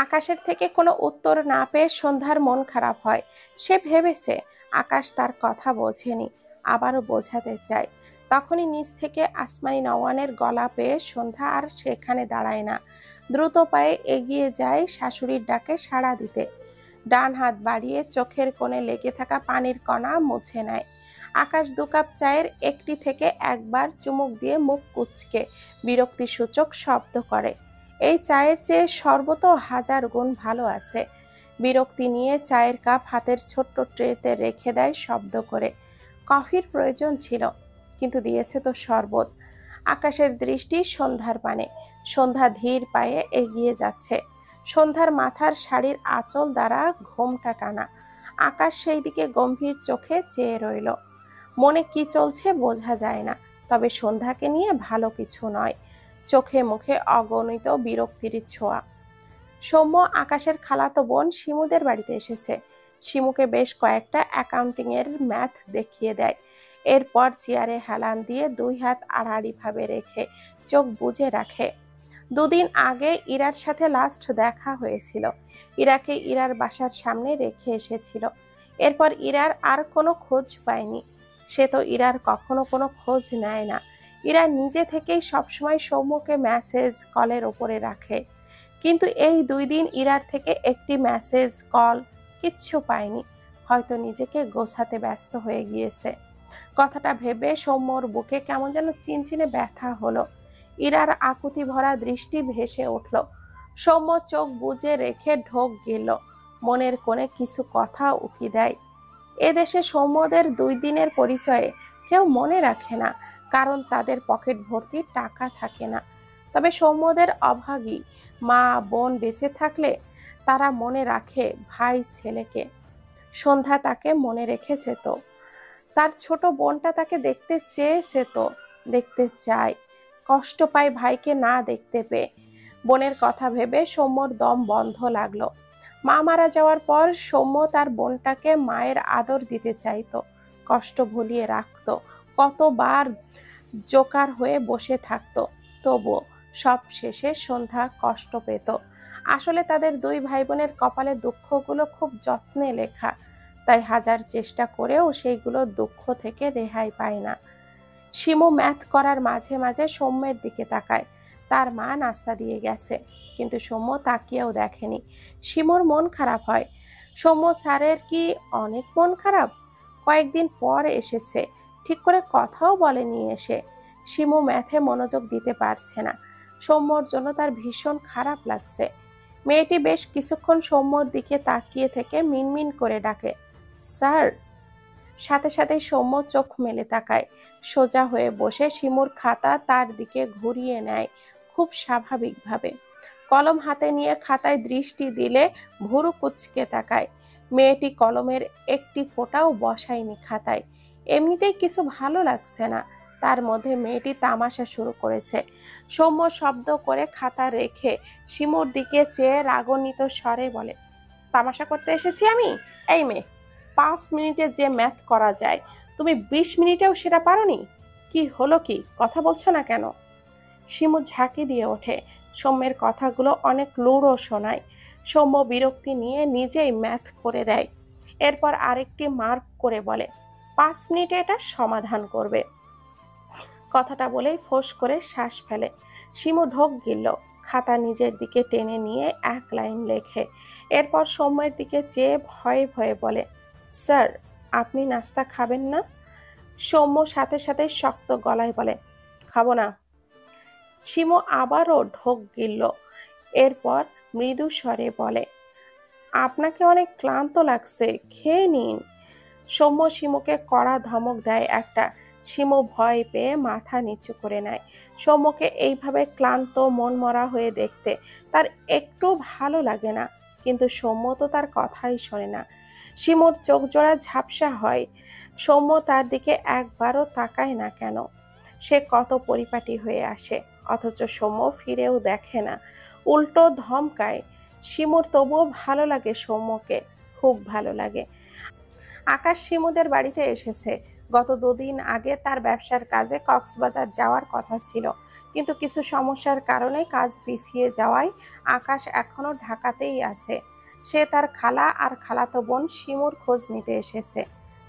আকাশের থেকে কোনো উত্তর না পেয়ে সন্ধ্যার মন খারাপ হয়। সে ভেবেছে আকাশ তার কথা বোঝেনি, আবারও বোঝাতে চায়। তখনই নিচ থেকে আসমানি নওয়ানের গলা পেয়ে সন্ধ্যা আর সেখানে দাঁড়ায় না, দ্রুত পায়ে এগিয়ে যায় শাশুড়ির ডাকে সাড়া দিতে। ডান হাত বাড়িয়ে চোখের কোণে লেগে থাকা পানির কণা মুছে নেয়। আকাশ 2 কাপ চায়ের একটি থেকে একবার চুমুক দিয়ে মুখ কুঁচকে বিরক্তিসূচক শব্দ করে। এই চায়ের চেয়ে শরবত 1000 গুণ ভালো আছে। বিরক্তি নিয়ে চায়ের কাপ হাতের ছোট্ট ট্রেতে রেখে দেয় শব্দ করে। কফির প্রয়োজন ছিল, কিন্তু দিয়েছে তো শরবত। আকাশের দৃষ্টি সন্ধ্যার পানে। সন্ধ্যা ধীর পায়ে এগিয়ে যাচ্ছে। সন্ধ্যার মাথার শাড়ির আঁচল দ্বারা ঘোমটা টানা। আকাশ সেই দিকে গম্ভীর চোখে চেয়ে রইল। মনে কি চলছে বোঝা যায় না, তবে সন্ধ্যাকে নিয়ে ভালো কিছু নয়। চোখে মুখে অগণিত বিরক্তির ছোঁয়া। সৌম্য আকাশের খালাতো বোন শিমুদের বাড়িতে এসেছে। শিমুকে বেশ কয়েকটা অ্যাকাউন্টিং এর ম্যাথ দেখিয়ে দেয়। এরপর চেয়ারে হেলান দিয়ে 2 হাত আড়াআড়ি ভাবে রেখে চোখ বুজে রাখে। 2 দিন আগে ইরার সাথে লাস্ট দেখা হয়েছিল। ইরাকে ইরার বাসার সামনে রেখে এসেছিল। এরপর ইরার আর কোনো খোঁজ পায়নি। সে তো ইরার কখনো কোনো খোঁজ নেয় না। ইরা নিজে থেকেই সবসময় সৌম্যকে মেসেজ কলের ওপরে রাখে। কিন্তু এই 2 দিন ইরার থেকে একটি মেসেজ কল কিচ্ছু পায়নি। হয়তো নিজেকে গোছাতে ব্যস্ত হয়ে গিয়েছে। কথাটা ভেবে সৌম্যর বুকে কেমন যেন চিনচিনে ব্যথা হলো। ইরার আকুতি ভরা দৃষ্টি ভেসে উঠল। সৌম্য চোখ বুজে রেখে ঢোক গেল। মনের কোণে কিছু কথা উকি দেয়। এদেশে সৌম্যদের 2 দিনের পরিচয়ে কেউ মনে রাখে না, কারণ তাদের পকেট ভর্তি টাকা থাকে না। তবে সৌম্যদের অভাগী মা বোন বেঁচে থাকলে তারা মনে রাখে ভাই ছেলেকে। সন্ধ্যা তাকে মনে রেখেছে তো। তার ছোট বোনটা তাকে দেখতে চেয়েছে তো, দেখতে চায়। কষ্ট পায় ভাইকে না দেখতে পেয়ে। বোনের কথা ভেবে সৌম্যর দম বন্ধ লাগলো। মা মারা যাওয়ার পর সৌম্য তার বোনটাকে মায়ের আদর দিতে চাইতো, কষ্ট ভুলিয়ে রাখতো, কতবার জোকার হয়ে বসে থাকতো। তবুও সব শেষে সন্ধ্যা কষ্ট পেত। আসলে তাদের 2 ভাই বোনের কপালে দুঃখগুলো খুব যত্নে লেখা, তাই হাজার চেষ্টা করেও সেইগুলো দুঃখ থেকে রেহাই পায় না। শিমু ম্যাথ করার মাঝে মাঝে সৌম্যের দিকে তাকায়। তার মা নাস্তা দিয়ে গেছে, কিন্তু সৌম্য তাকিয়েও দেখেনি। শিমুর মন খারাপ হয়। সৌম্য স্যারের কি অনেক মন খারাপ? কয়েকদিন পর এসেছে, ঠিক করে কথাও বলেনি এসে। শিমু ম্যাথে মনোযোগ দিতে পারছে না। সৌম্যর জন্য তার ভীষণ খারাপ লাগছে। মেয়েটি বেশ কিছুক্ষণ সৌম্যর দিকে তাকিয়ে থেকে মিনমিন করে ডাকে, স্যার। সাথে সাথে সৌম্য চোখ মেলে তাকায়। সোজা হয়ে বসে শিমুর খাতা তার দিকে ঘুরিয়ে নেয় খুব স্বাভাবিকভাবে। কলম হাতে নিয়ে খাতায় দৃষ্টি দিলে ভুরু কুঁচকে তাকায়। মেয়েটি কলমের একটি ফোঁটাও বসায়নি খাতায়। এমনিতেই কিছু ভালো লাগছে না, তার মধ্যে মেয়েটি তামাশা শুরু করেছে। সৌম্য শব্দ করে খাতা রেখে শিমুর দিকে চেয়ে রাগান্বিত স্বরে বলে, তামাশা করতে এসেছি আমি? এই মেয়ে, 5 মিনিটে যে ম্যাথ করা যায় তুমি 20 মিনিটেও সেটা পারোনি? কি হলো, কি কথা বলছো না কেন? শিমু ঝাঁকি দিয়ে ওঠে। সৌম্যের কথাগুলো অনেক লুড়ো শোনায়। সৌম্য বিরক্তি নিয়ে নিজেই ম্যাথ করে দেয়। এরপর আরেকটি মার্ক করে বলে, 5 মিনিটে এটা সমাধান করবে। কথাটা বলেই ফোঁস করে শ্বাস ফেলে। শিমু ঢোক গিলল। খাতা নিজের দিকে টেনে নিয়ে 1 লাইন লেখে। এরপর সৌম্যের দিকে চেয়ে ভয়ে ভয়ে বলে, স্যার, আপনি নাস্তা খাবেন না? সৌম্য সাথে সাথে শক্ত গলায় বলে, খাবো না। শিমু আবারও ঢোক গিলল। এরপর মৃদু স্বরে বলে, আপনাকে অনেক ক্লান্ত লাগছে, খেয়ে নিন। সৌম্য শিমুকে কড়া ধমক দেয় একটা। শিমু ভয় পেয়ে মাথা নিচু করে নেয়। সৌম্যকে এইভাবে ক্লান্ত মনমরা হয়ে দেখতে তার একটু ভালো লাগে না, কিন্তু সৌম্য তো তার কথাই শোনে না। শিমুর চোখ জোড়া ঝাপসা হয়। সৌম্য তার দিকে একবারও তাকায় না কেন? সে কত পরিপাটি হয়ে আসে, অথচ সৌম্য ফিরেও দেখে না, উল্টো ধমকায়। শিমুর তবুও ভালো লাগে সৌম্যকে, খুব ভালো লাগে। আকাশ শিমুদের বাড়িতে এসেছে। গত 2 দিন আগে তার ব্যবসার কাজে কক্সবাজার যাওয়ার কথা ছিল, কিন্তু কিছু সমস্যার কারণে কাজ পিছিয়ে যাওয়ায় আকাশ এখনো ঢাকাতেই আছে। সে তার খালা আর খালাতো বোন শিমুর খোঁজ নিতে এসেছে।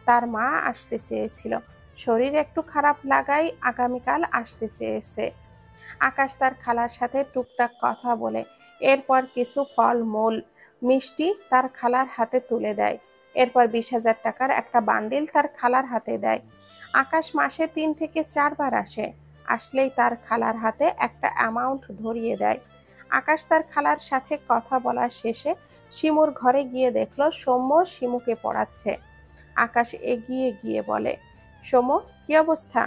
তার মা আসতে চেয়েছিল, শরীর একটু খারাপ লাগায় আগামীকাল আসতে চেয়েছে। আকাশ তার খালার সাথে টুকটাক কথা বলে, এরপর কিছু ফলমূল মিষ্টি তার খালার হাতে তুলে দেয়। এরপর 20,000 টাকার একটা বান্ডিল তার খালার হাতে দেয়। আকাশ মাসে 3 থেকে 4 বার আসে। আসলেই তার খালার হাতে একটা অ্যামাউন্ট ধরিয়ে দেয়। আকাশ তার খালার সাথে কথা বলা শেষে শিমুর ঘরে গিয়ে দেখলো সৌম্য শিমুকে পড়াচ্ছে। আকাশ এগিয়ে গিয়ে বলে, সৌম্য কি অবস্থা?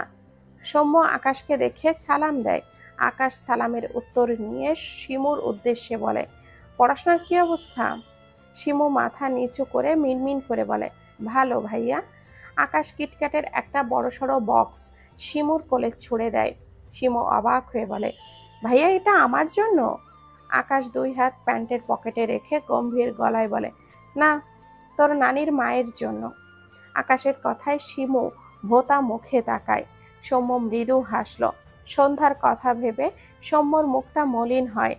সৌম্য আকাশকে দেখে সালাম দেয়। আকাশ সালামের উত্তর নিয়ে শিমুর উদ্দেশ্যে বলে, পড়াশোনার কি অবস্থা? শিমু মাথা নিচু করে মিনমিন করে বলে, ভালো ভাইয়া। আকাশ কিটক্যাটের একটা বড়সড় বক্স শিমুর কোলে ছুঁড়ে দেয়। শিমু অবাক হয়ে বলে, ভাইয়া এটা আমার জন্য? আকাশ 2 হাত প্যান্টের পকেটে রেখে গম্ভীর গলায় বলে, না, তোর নানির মায়ের জন্য। আকাশের কথায় শিমু ভোঁতা মুখে তাকায়। সৌম্য মৃদু হাসল। সন্ধ্যার কথা ভেবে সৌম্যর মুখটা মলিন হয়।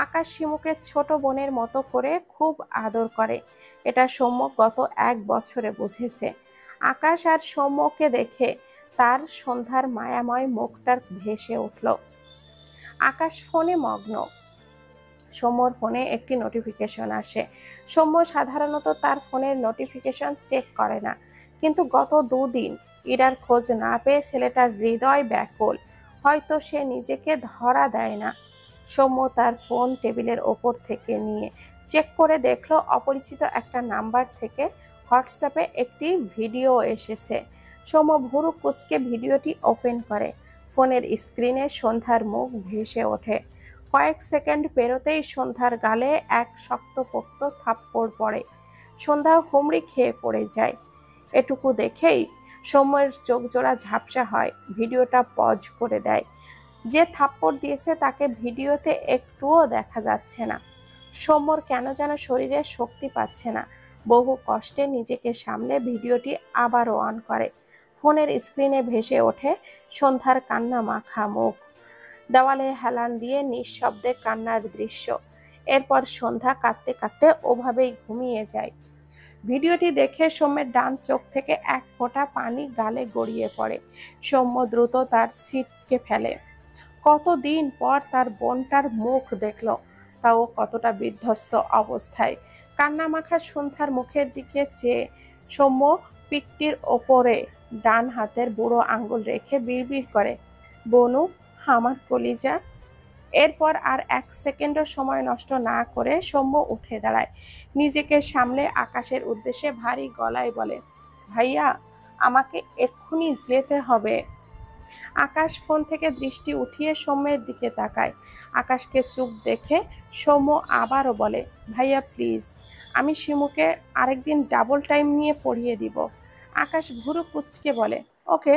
আকাশ শিমুকে ছোট বোনের মতো করে খুব আদর করে। এটা সৌম্য গত 1 বছরে বুঝেছে। আকাশ আর সৌম্যকে দেখে তার সন্ধ্যার মায়াময় মুখটার ভেসে উঠল। আকাশ ফোনে মগ্ন। সৌম্যর ফোনে একটি নোটিফিকেশন আসে। সৌম্য সাধারণত তার ফোনের নোটিফিকেশন চেক করে না, কিন্তু গত 2 দিন ইরার খোঁজ না পেয়ে ছেলেটার হৃদয় ব্যাকুল। হয়তো সে নিজেকে ধরা দেয় না। সৌম্য তার ফোন টেবিলের ওপর থেকে নিয়ে চেক করে দেখলো অপরিচিত একটা নাম্বার থেকে হোয়াটসঅ্যাপে একটি ভিডিও এসেছে। সৌম্য ভুরু কুঁচকে ভিডিওটি ওপেন করে। ফোনের স্ক্রিনে সন্ধ্যার মুখ ভেসে ওঠে। কয়েক সেকেন্ড পেরোতেই সন্ধ্যার গালে এক শক্তপোক্ত থাপ্পড় পড়ে। সন্ধ্যা হুমড়ি খেয়ে পড়ে যায়। এটুকু দেখেই সৌম্যের চোখজোড়া ঝাপসা হয়। ভিডিওটা পজ করে দেয়। যে থাপ্পড় দিয়েছে তাকে ভিডিওতে একটুও দেখা যাচ্ছে না। সৌম্যর কেন যেন শরীরে শক্তি পাচ্ছে না। বহু কষ্টে নিজেকে সামলে ভিডিওটি আবারও অন করে। ফোনের স্ক্রিনে ভেসে ওঠে সন্ধ্যার কান্না মাখা মুখ, দেওয়ালে হেলান দিয়ে নিঃশব্দে কান্নার দৃশ্য। এরপর সন্ধ্যা কাঁদতে কাঁদতে ওভাবেই ঘুমিয়ে যায়। ভিডিওটি দেখে সৌম্যের ডান চোখ থেকে এক ফোঁটা পানি গালে গড়িয়ে পড়ে। সৌম্য দ্রুত তার ছিটকে ফেলে। কতদিন পর তার বোনটার মুখ দেখল, তাও কতটা বিধ্বস্ত অবস্থায়। কান্নামাখা সন্ধ্যার মুখের দিকে চেয়ে সৌম্য পিকটির ওপরে ডান হাতের বুড়ো আঙ্গুল রেখে বিড়বিড় করে, বনু, আমার কলিজা। এরপর আর 1 সেকেন্ডও সময় নষ্ট না করে সৌম্য উঠে দাঁড়ায়। নিজেকে সামলে আকাশের উদ্দেশ্যে ভারী গলায় বলে, ভাইয়া, আমাকে এক্ষুনি যেতে হবে। আকাশ ফোন থেকে দৃষ্টি উঠিয়ে সৌম্যের দিকে তাকায়। আকাশকে চুপ দেখে সৌম্য আবারও বলে, ভাইয়া প্লিজ, আমি শিমুকে আরেকদিন ডাবল টাইম নিয়ে পড়িয়ে দিব। আকাশ ভুরু কুঁচকে বলে, ওকে,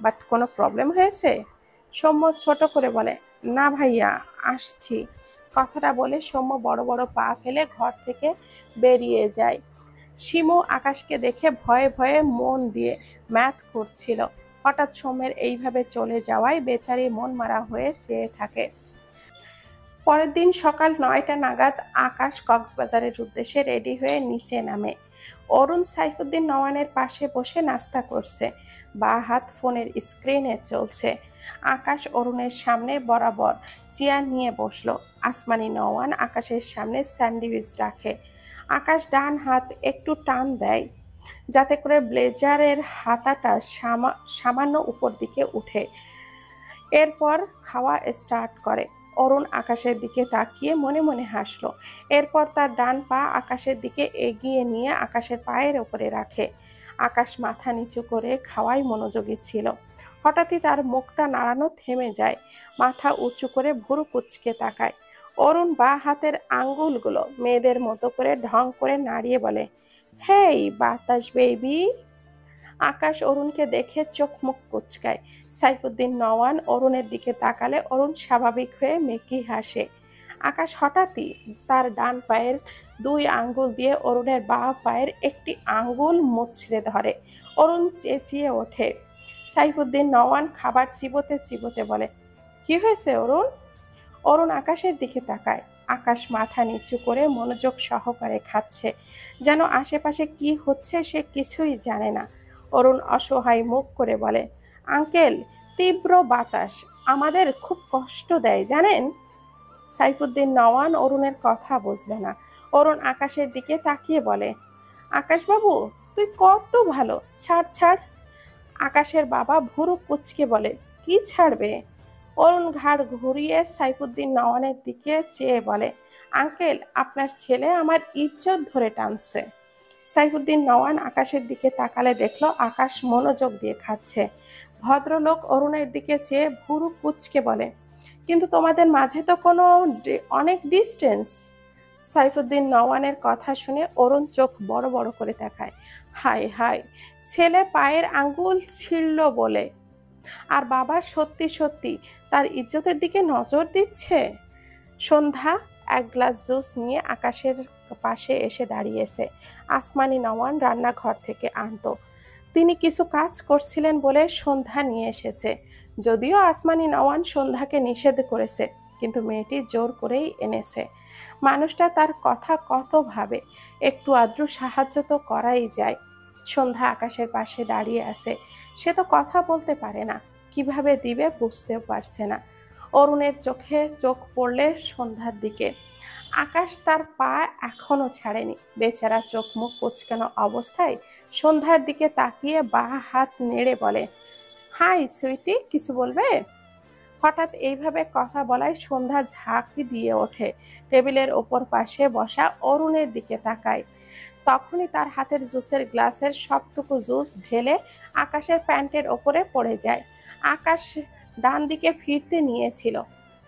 বাট কোনো প্রবলেম হয়েছে? সৌম্য ছোট করে বলে, না ভাইয়া, আসছি। কথাটা বলে সৌম্য বড় বড় পা ফেলে ঘর থেকে বেরিয়ে যায়। শিমু আকাশকে দেখে ভয়ে ভয়ে মন দিয়ে ম্যাথ করছিল। হঠাৎ সৌম্যের এইভাবে চলে যাওয়ায় বেচারি মন মারা হয়ে চেয়ে থাকে। পরের দিন সকাল 9টা নাগাদ আকাশ কক্সবাজারের উদ্দেশ্যে রেডি হয়ে নিচে নামে। অরুণ সাইফুদ্দিন নওয়ানের পাশে বসে নাস্তা করছে। বা হাত ফোনের স্ক্রিনে চলছে। আকাশ অরুণের সামনে বরাবর চেয়ার নিয়ে বসলো। আসমানি নওয়ান আকাশের সামনে স্যান্ডউইচ রাখে। আকাশ ডান হাত একটু টান দেয় যাতে করে ব্লেজারের হাতাটা সামান্য উপর দিকে উঠে। এরপর খাওয়া স্টার্ট করে। অরুণ আকাশের দিকে তাকিয়ে মনে মনে হাসলো। এরপর তার ডান পা আকাশের দিকে এগিয়ে নিয়ে আকাশের পায়ের ওপরে রাখে। আকাশ মাথা নিচু করে খাওয়ায় মনোযোগী ছিল। হঠাৎই তার মুখটা নাড়ানো থেমে যায়। মাথা উঁচু করে ভুরু কুঁচকে তাকায়। অরুণ বাঁ হাতের আঙ্গুলগুলো মেয়েদের মতো করে ঢং করে নাড়িয়ে বলে, হেই বাতাস বেবি। আকাশ অরুণকে দেখে চোখ মুখ কুঁচকায়। সাইফুদ্দিন নওয়ান অরুণের দিকে তাকালে অরুণ স্বাভাবিক হয়ে মেকি হাসে। আকাশ হঠাৎই তার ডান পায়ের 2 আঙ্গুল দিয়ে অরুণের বাঁ পায়ের একটি আঙ্গুল মুচড়ে ধরে। অরুণ চেঁচিয়ে ওঠে। সাইফুদ্দিন নওয়ান খাবার চিবোতে চিবোতে বলে, কি হয়েছে অরুণ? অরুণ আকাশের দিকে তাকায়। আকাশ মাথা নিচু করে মনোযোগ সহকারে খাচ্ছে, যেন আশেপাশে কি হচ্ছে সে কিছুই জানে না। অরুণ অসহায় মুখ করে বলে, আঙ্কেল, তীব্র বাতাস আমাদের খুব কষ্ট দেয় জানেন। সাইফুদ্দিন নওয়ান অরুণের কথা বুঝল না। অরুণ আকাশের দিকে তাকিয়ে বলে, আকাশবাবু, তুই কত ভালো, ছাড় ছাড়। আকাশের বাবা ভুরু কুঁচকে বলে, কি ছাড়বে? অরুণ ঘাড় ঘুরিয়ে সাইফুদ্দিন নওয়ানের দিকে চেয়ে বলে, আঙ্কেল, আপনার ছেলে আমার ইজ্জত ধরে টানছে। সাইফুদ্দিন নওয়ান আকাশের দিকে তাকালে দেখলো আকাশ মনোযোগ দিয়ে খাচ্ছে। ভদ্রলোক অরুণের দিকে চেয়ে ভুরু কুঁচকে বলে, কিন্তু তোমাদের মাঝে তো অনেক ডিস্টেন্স। সাইফুদ্দিন নওয়ানের কথা শুনে অরুণ চোখ বড় বড় করে তাকায়। হায় হায়, ছেলে পায়ের আঙ্গুল ছিঁড়ল বলে আর বাবা সত্যি সত্যি তার ইজ্জতের দিকে নজর দিচ্ছে। সন্ধ্যা এক গ্লাস জুস নিয়ে আকাশের পাশে এসে দাঁড়িয়েছে। আসমানি নওয়ান রান্নাঘর থেকে আনতো। তিনি কিছু কাজ করছিলেন বলে সন্ধ্যা নিয়ে এসেছে। যদিও আসমানি নওয়ান সন্ধ্যাকে নিষেধ করেছে, কিন্তু মেয়েটি জোর করেই এনেছে। মানুষটা তার কথা কত ভাবে, একটু আদ্রু সাহায্য তো করাই যায়। সন্ধ্যা আকাশের পাশে দাঁড়িয়ে আছে। সে তো কথা বলতে পারে না, কিভাবে দিবে বুঝতেও পারছে না। অরুণের চোখে চোখ পড়লে সন্ধ্যার দিকে। আকাশ তার পা এখনো ছাড়েনি। বেচারা চোখ মুখ কুঁচকানো অবস্থায় সন্ধ্যার দিকে তাকিয়ে বাঁ হাত নেড়ে বলে, হাই সুইটি, কিছু বলবে? হঠাৎ এইভাবে কথা বলায় সন্ধ্যা ঝাঁকি দিয়ে ওঠে। টেবিলের ওপর পাশে বসা অরুণের দিকে তাকায়। তখনই তার হাতের জুসের গ্লাসের সবটুকু জুস ঢেলে আকাশের প্যান্টের ওপরে পড়ে যায়। আকাশ ডান দিকে ফিরতে নিয়েছিল,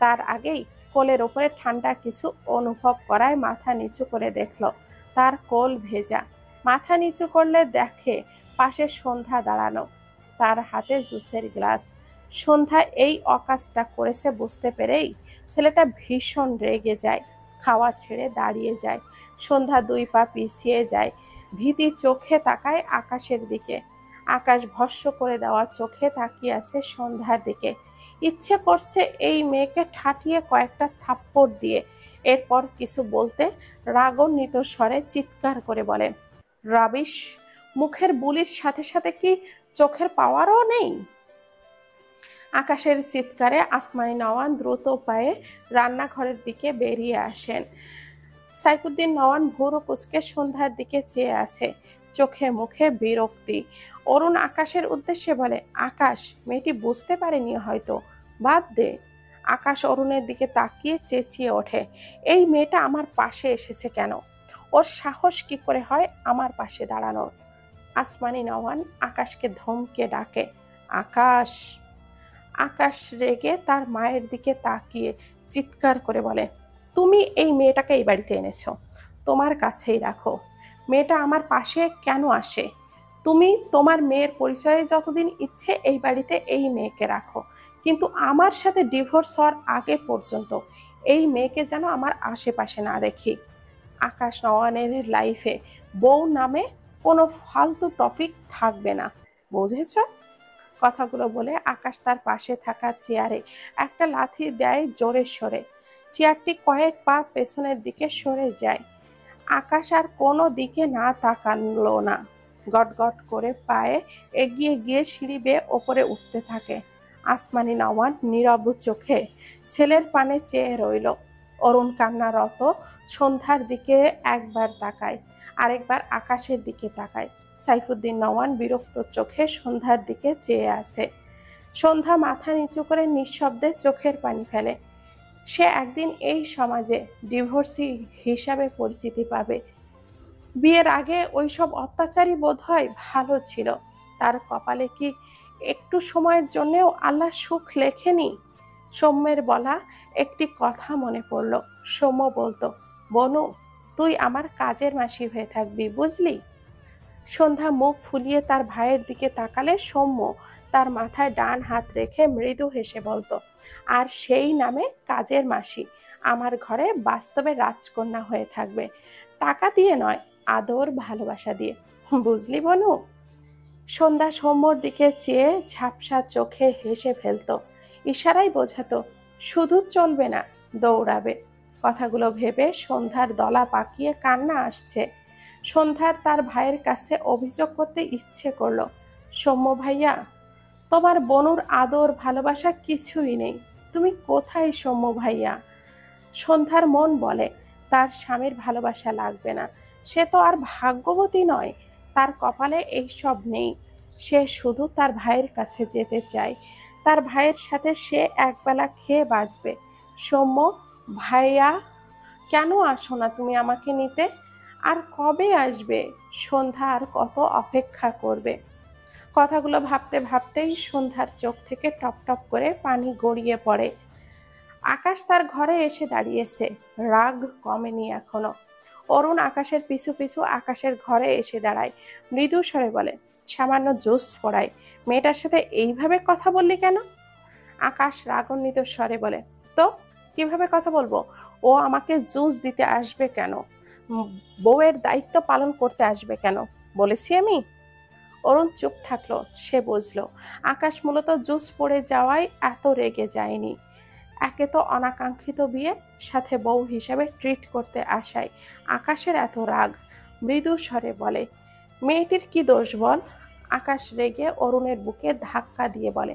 তার আগেই কোলের ওপরে ঠান্ডা কিছু অনুভব করায় মাথা নিচু করে দেখল তার কোল ভেজা। মাথা নিচু করলে দেখে পাশে সন্ধ্যা দাঁড়ানো, তার হাতে জুসের গ্লাস। সন্ধ্যা এই অকাজটা করেছে বুঝতে পেরেই ছেলেটা ভীষণ রেগে যায়, খাওয়া ছেড়ে দাঁড়িয়ে যায়। সন্ধ্যা দুই পা পিছিয়ে যায়, ভীতি চোখে তাকায় আকাশের দিকে। আকাশ ভস্ম করে দেওয়া চোখে তাকিয়ে আছে সন্ধ্যার দিকে। ইচ্ছে করছে এই মেয়েকে ঠাটিয়ে কয়েকটা থাপ্পড় দিয়ে এরপর কিছু বলতে রাগান্বিত স্বরে চিৎকার করে বলে, রাবিশ! মুখের বুলির সাথে সাথে কি চোখের পাওয়ারও নেই? আকাশের চিৎকারে আসমানি নওয়ান দ্রুত পায়ে রান্নাঘরের দিকে বেরিয়ে আসেন। সাইফুদ্দিন নওয়ান ভুরু কুঁচকে সন্ধ্যার দিকে চেয়ে আছে, চোখে মুখে বিরক্তি। অরুণ আকাশের উদ্দেশ্যে বলে, আকাশ, মেয়েটি বুঝতে পারেনি হয়তো, বাদ দে। আকাশ অরুণের দিকে তাকিয়ে চেঁচিয়ে ওঠে, এই মেয়েটা আমার পাশে এসেছে কেন? ওর সাহস কি করে হয় আমার পাশে দাঁড়ানোর? আসমানি নওয়ান আকাশকে ধমকে ডাকে, আকাশ! আকাশ রেগে তার মায়ের দিকে তাকিয়ে চিৎকার করে বলে, তুমি এই মেয়েটাকে এই বাড়িতে এনেছো, তোমার কাছেই রাখো। মেয়েটা আমার পাশে কেন আসে? তুমি তোমার মেয়ের পরিচয়ে যতদিন ইচ্ছে এই বাড়িতে এই মেয়েকে রাখো, কিন্তু আমার সাথে ডিভোর্স হওয়ার আগে পর্যন্ত এই মেয়েকে যেন আমার আশেপাশে না দেখি। আকাশ নওয়ানের লাইফে বউ নামে কোনো ফালতু টপিক থাকবে না, বুঝেছ? কথাগুলো বলে আকাশ তার পাশে থাকা চেয়ারে একটা লাথি দেয় জোরে সরে। চেয়ারটি কয়েক পা পেছনের দিকে সরে যায়। আকাশ আর কোনো দিকে না তাকালো না, গটগট করে পায়ে এগিয়ে গিয়ে সিঁড়ি বেয়ে ওপরে উঠতে থাকে। আসমানি নওয়ান নীরব চোখে ছেলের পানে চেয়ে রইল। অরুণ কান্নারত সন্ধ্যার দিকে একবার তাকায়, আরেকবার আকাশের দিকে তাকায়। সাইফুদ্দিন নওয়ান বিরক্ত চোখে সন্ধ্যার দিকে চেয়ে আছে। সন্ধ্যা মাথা নিচু করে নিঃশব্দে চোখের পানি ফেলে। সে একদিন এই সমাজে ডিভোর্সি হিসাবে পরিচিতি পাবে। বিয়ের আগে ওইসব অত্যাচারী বোধহয় ভালো ছিল। তার কপালে কি একটু সময়ের জন্যেও আল্লাহ সুখ লেখেনি? সৌম্যের বলা একটি কথা মনে পড়ল। সৌম্য বলতো, বনু, তুই আমার কাজের মাসি হয়ে থাকবি, বুঝলি? সন্ধ্যা মুখ ফুলিয়ে তার ভাইয়ের দিকে তাকালে সৌম্য তার মাথায় ডান হাত রেখে মৃদু হেসে বলতো, আর সেই নামে কাজের মাসি আমার ঘরে বাস্তবে রাজকন্যা হয়ে থাকবে, টাকা দিয়ে নয়, আদর ভালোবাসা দিয়ে, বুঝলি বনু? সন্ধ্যা সৌম্যর দিকে চেয়ে ঝাপসা চোখে হেসে ফেলতো। ইশারাই বোঝাতো শুধু চলবে না, দৌড়াবে। কথাগুলো ভেবে সন্ধ্যার দলা পাকিয়ে কান্না আসছে। সন্ধ্যার তার ভাইয়ের কাছে অভিযোগ করতে ইচ্ছে করলো, সৌম্য ভাইয়া, তোমার বনুর আদর ভালোবাসা কিছুই নেই। তুমি কোথায় সৌম্য ভাইয়া? সন্ধ্যার মন বলে তার স্বামীর ভালোবাসা লাগবে না, সে তো আর ভাগ্যবতী নয়, তার কপালে এইসব নেই। সে শুধু তার ভাইয়ের কাছে যেতে চায়, তার ভাইয়ের সাথে সে একবেলা খেয়ে বাঁচবে। সৌম্য ভাইয়া, কেন আসো না তুমি আমাকে নিতে? আর কবে আসবে? সন্ধ্যা আর কত অপেক্ষা করবে? কথাগুলো ভাবতে ভাবতেই সন্ধ্যার চোখ থেকে টপ টপ করে পানি গড়িয়ে পড়ে। আকাশ তার ঘরে এসে দাঁড়িয়েছে, রাগ কমেনি এখনো। অরুণ আকাশের পিছু পিছু আকাশের ঘরে এসে দাঁড়ায়, মৃদু স্বরে বলে, সামান্য জুস পড়ায় মেয়েটার সাথে এইভাবে কথা বললি কেন? আকাশ রাগান্বিত স্বরে বলে, তো কিভাবে কথা বলবো? ও আমাকে জুস দিতে আসবে কেন? বউয়ের দায়িত্ব পালন করতে আসবে কেন বলেছি আমি? অরুণ চুপ থাকলো। সে বুঝলো আকাশ মূলত জুস পড়ে যাওয়ায় এত রেগে যায়নি। একে তো অনাকাঙ্ক্ষিত বিয়ে, সাথে বউ হিসেবে ট্রিট করতে আসায় আকাশের এত রাগ। মৃদু স্বরে বলে, মেয়েটির কি দোষ বল? আকাশ রেগে অরুণের বুকে ধাক্কা দিয়ে বলে,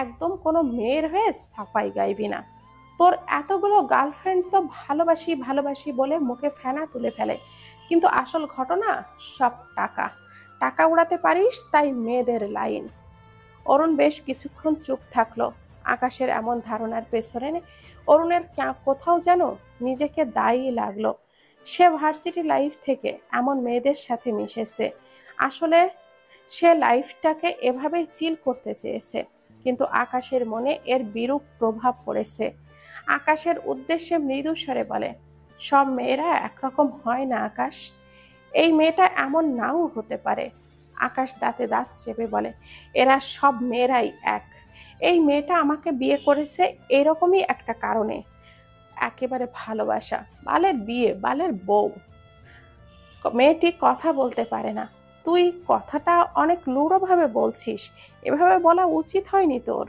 একদম কোনো মেয়ের হয়ে সাফাই গাইবি না। তোর এতগুলো গার্লফ্রেন্ড তো ভালোবাসি ভালোবাসি বলে মুখে ফেনা তুলে ফেলে, কিন্তু আসল ঘটনা সব টাকা। টাকা উড়াতে পারিস তাই মেয়েদের লাইন। অরুণ বেশ কিছুক্ষণ চুপ থাকলো। আকাশের এমন ধারণার পেছনে অরুণের কোথাও যেন নিজেকে দায়ী লাগলো। সে ভার্সিটি লাইফ থেকে এমন মেয়েদের সাথে মিশেছে, আসলে সে লাইফটাকে এভাবেই চিল করতে চেয়েছে, কিন্তু আকাশের মনে এর বিরূপ প্রভাব পড়েছে। আকাশের উদ্দেশ্যে মৃদু স্বরে বলে, সব মেয়েরা একরকম হয় না আকাশ, এই মেয়েটা এমন নাও হতে পারে। আকাশ দাঁতে দাঁত চেপে বলে, এরা সব মেয়েরাই এক। এই মেয়েটা আমাকে বিয়ে করেছে এরকমই একটা কারণে, একেবারে ভালোবাসা। বালের বিয়ে, বালের বউ। মেয়েটি কথা বলতে পারে না। তুই কথাটা অনেক লুড়োভাবে বলছিস, এভাবে বলা উচিত হয়নি তোর।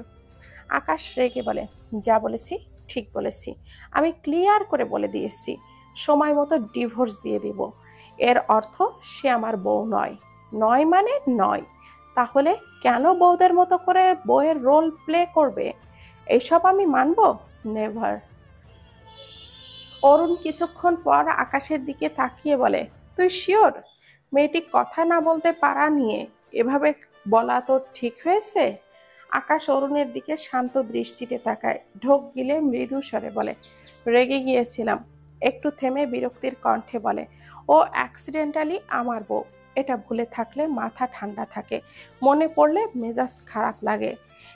আকাশ রেগে বলে, যা বলেছি ঠিক বলেছি। আমি ক্লিয়ার করে বলে দিয়েছি, সময় মতো ডিভোর্স দিয়ে দিব। এর অর্থ সে আমার বউ নয়। নয় মানে নয়। তাহলে কেন বউদের মতো করে বউয়ের রোল প্লে করবে? এইসব আমি মানব? নেভার। অরুণ কিছুক্ষণ পর আকাশের দিকে তাকিয়ে বলে, তুই শিওর? মেয়েটি কথা না বলতে পারা নিয়ে এভাবে বলা তোর ঠিক হয়েছে? আকাশ অরুণের দিকে শান্ত দৃষ্টিতে তাকায়, ঢোক গিলে মৃদু স্বরে বলে, রেগে গিয়েছিলাম। একটু থেমে বিরক্তির কণ্ঠে বলে, ও অ্যাক্সিডেন্টালি আমার বউ। এটা ভুলে থাকলে মাথা ঠান্ডা থাকে, মনে পড়লে মেজাজ খারাপ লাগে।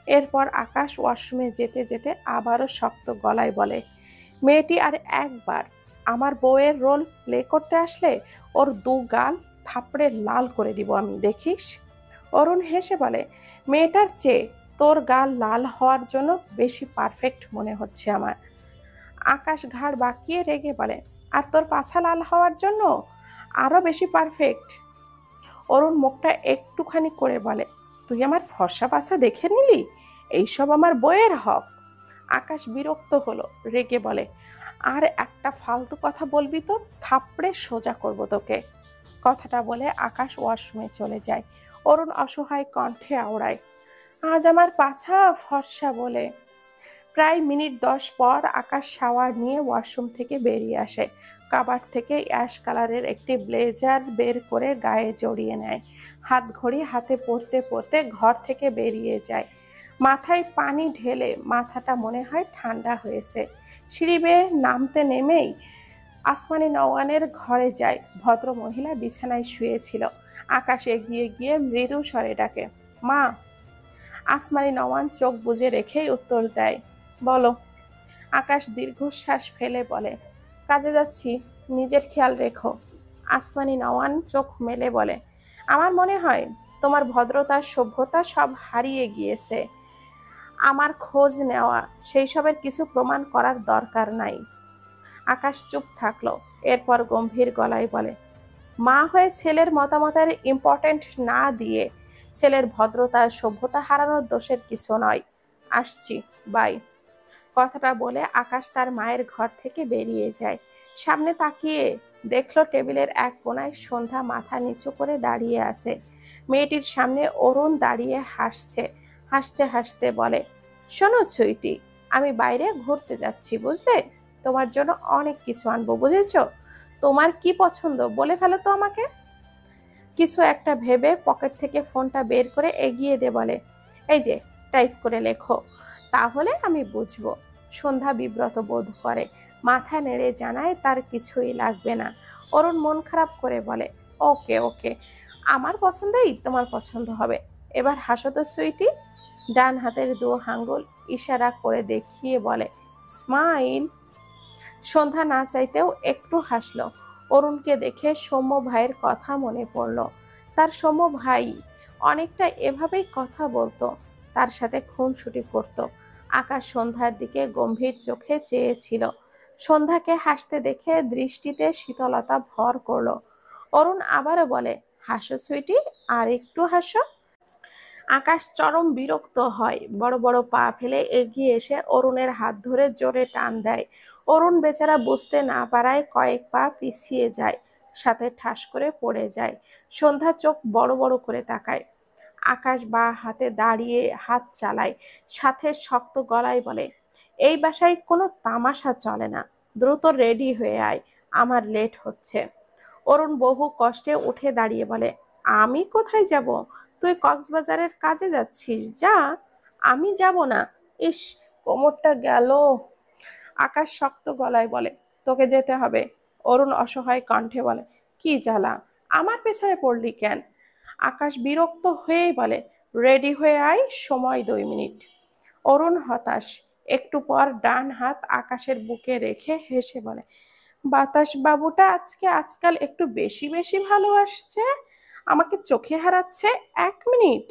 এরপর আকাশ ওয়াশরুমে যেতে যেতে আবারও শক্ত গলায় বলে, মেয়েটি আর একবার আমার বউয়ের রোল প্লে করতে আসলে ওর দু গাল থাপড়ে লাল করে দিব আমি, দেখিস। অরুণ হেসে বলে, মেয়েটার চেয়ে তোর গাল লাল হওয়ার জন্য বেশি পারফেক্ট মনে হচ্ছে আমার। আকাশ ঘাড় বাঁকিয়ে রেগে বলে, আর তোর পাছা লাল হওয়ার জন্য আরো বেশি পারফেক্ট। অরুণ মুখটা একটুখানি করে বলে, তুই আমার ফর্সা পাছা দেখে নিলি? এইসব আমার বইয়ের হক। আকাশ বিরক্ত হলো, রেগে বলে, আর একটা ফালতু কথা বলবি তো থাপড়ে সোজা করব তোকে। কথাটা বলে আকাশ ওয়াশরুমে চলে যায়। অরুণ অসহায় কণ্ঠে আওড়ায়, আজ আমার পাছা ফর্সা বলে। প্রায় মিনিট 10 পর আকাশ শাওয়ার নিয়ে ওয়াশরুম থেকে বেরিয়ে আসে। কাবার্ড থেকে অ্যাশ কালারের একটি ব্লেজার বের করে গায়ে জড়িয়ে নেয়। হাত ঘড়ি হাতে পড়তে পড়তে ঘর থেকে বেরিয়ে যায়। মাথায় পানি ঢেলে মাথাটা মনে হয় ঠান্ডা হয়েছে। সিঁড়ি বেয়ে নামতে নেমেই আসমানি নওয়ানের ঘরে যায়। ভদ্র মহিলা বিছানায় শুয়েছিল। আকাশ এগিয়ে গিয়ে মৃদু স্বরে ডাকে, মা। আসমানি নওয়ান চোখ বুজে রেখেই উত্তর দেয়, বলো। আকাশ দীর্ঘশ্বাস ফেলে বলে, কাজে যাচ্ছি, নিজের খেয়াল রেখো। আসমানি নওয়ান চোখ মেলে বলে, আমার মনে হয় তোমার ভদ্রতা সভ্যতা সব হারিয়ে গিয়েছে। আমার খোঁজ নেওয়া সেই সবের কিছু প্রমাণ করার দরকার নাই। আকাশ চুপ থাকলো। এরপর গম্ভীর গলায় বলে, মা হয়ে ছেলের মতামতের ইম্পর্টেন্ট না দিয়ে ছেলের ভদ্রতা সভ্যতা হারানোর দোষের কিছু নয়। আসছি, বাই। কথাটা বলে আকাশ তার মায়ের ঘর থেকে বেরিয়ে যায়। সামনে তাকিয়ে দেখলো টেবিলের এক কোণায় সন্ধ্যা মাথা নিচু করে দাঁড়িয়ে আছে। মেয়েটির সামনে অরুণ দাঁড়িয়ে হাসছে। হাসতে হাসতে বলে, শোনো সুইটি, আমি বাইরে ঘুরতে যাচ্ছি, বুঝলে? তোমার জন্য অনেক কিছু আনবো, বুঝেছো? তোমার কি পছন্দ বলে ফেলো তো আমাকে। কিছু একটা ভেবে পকেট থেকে ফোনটা বের করে এগিয়ে দিয়ে বলে, এই যে, টাইপ করে লেখো, তাহলে আমি বুঝবো। সন্ধ্যা বিব্রত বোধ করে, মাথা নেড়ে জানায় তার কিছুই লাগবে না। অরুণ মন খারাপ করে বলে, ওকে ওকে, আমার পছন্দেই তোমার পছন্দ হবে। এবার হাসো তো সুইটি। ডান হাতের দু আঙ্গুল ইশারা করে দেখিয়ে বলে, স্মাইল। সন্ধ্যা না চাইতেও একটু হাসলো। অরুণকে দেখে সৌম্য ভাইয়ের কথা মনে পড়ল। তার সৌম্য ভাই অনেকটা এভাবেই কথা বলতো, তার সাথে খুনসুটি করত। আকাশ সন্ধ্যার দিকে গম্ভীর চোখে চেয়েছিল। সন্ধ্যাকে হাসতে দেখে দৃষ্টিতে শীতলতা ভর করলো। অরুণ আবারও বলে, হাসো সুইটি, আর একটু হাসো। আকাশ চরম বিরক্ত হয়, বড় বড় পা ফেলে এগিয়ে এসে অরুণের হাত ধরে জোরে টান দেয়। অরুণ বেচারা বুঝতে না পারায় কয়েক পা পিছিয়ে যায়, সাথে ঠাস করে পড়ে যায়। সন্ধ্যা চোখ বড় বড় করে তাকায়। আকাশ বা হাতে দাঁড়িয়ে হাত চালায়, সাথে শক্ত গলায় বলে, এই বাসায় কোনো তামাশা চলে না, দ্রুত রেডি হয়ে আয়, আমার লেট হচ্ছে। অরুণ বহু কষ্টে উঠে দাঁড়িয়ে বলে, আমি কোথায় যাব? তুই কক্সবাজারের কাজে যাচ্ছিস, যা। আমি যাব না। ইস, কোমরটা গেল। আকাশ শক্ত গলায় বলে, তোকে যেতে হবে। অরুণ অসহায় কণ্ঠে বলে, কি জ্বালা, আমার পেছনে পড়লি কেন? আকাশ বিরক্ত হয়েই বলে, রেডি হয়ে আয়, সময় 2 মিনিট। অরুণ হতাশ। একটু পর ডান হাত আকাশের বুকে রেখে হেসে বলে, বাতাস বাবুটা আজকাল একটু বেশি বেশি ভালোবাসছে, আমাকে চোখে হারাচ্ছে। 1 মিনিট।